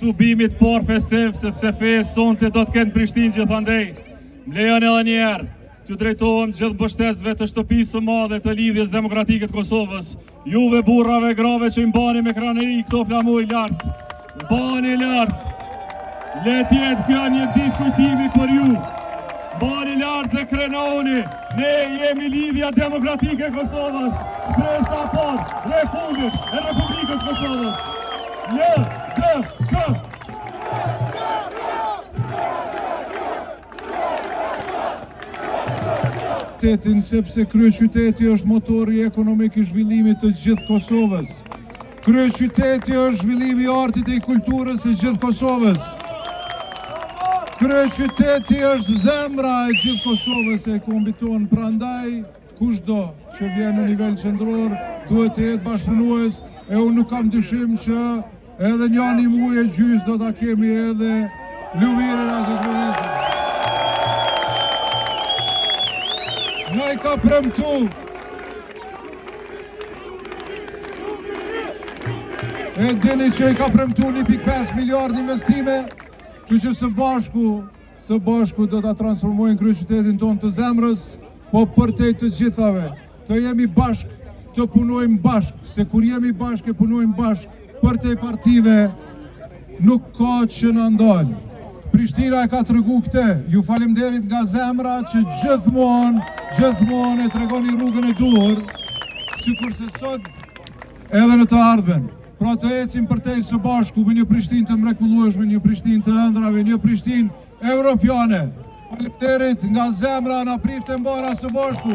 tubimit por fesiv, sepse fejë sonte do të kenë Prishtinë gjithandej. Më lejon edhe njerë, t'ju drejtohem gjithë mbështetësve të shtëpisë së madhe të lidhjes demokratike të Kosovës. Juve burrave, grave që i mbani me kraneri këto flamuj lartë. Mbani lartë. Le t'jetë kjo një ditë kujtimi për ju. Mbani lartë dhe krenoni. Ne jemi lidhja demokratike e Kosovës. Shpresa pot dhe fundit e Republikës Kosovës. LDK. Sepse kryeqyteti është motori ekonomik i zhvillimit të gjithë Kosovës. Kryeqyteti është zhvillimi i artit e i kulturës e gjithë Kosovës. Kryeqyteti është zemra e gjithë Kosovës e kombiton, prandaj kushdo që vjen në nivel qendror duhet të jetë bashkëpunues e unë nuk kam dyshim që edhe një muaj e gjys do ta kemi edhe lumirin atë të vërizit. Na i ka premtu e dini që i ka premtu 1.5 miliard investime, që së bashku do ta transformojnë kryeqytetin tonë të zemrës, po përtej të gjithave, të jemi bashk, të punojmë bashk, se kur jemi bashk e punojmë bashk, përtej partive nuk ka që në ndalë. Prishtina e ka tregu këte, ju falemderit nga zemra që gjithmonë e tregoni rrugën e duhur, sikur se sot edhe në të ardhmen. Pra të ecim përtej së bashku me një Prishtinë të mrekullueshme, një Prishtinë të ëndrave, një Prishtinë evropiane. Falemderit nga zemra, na prifte mbara së bashku.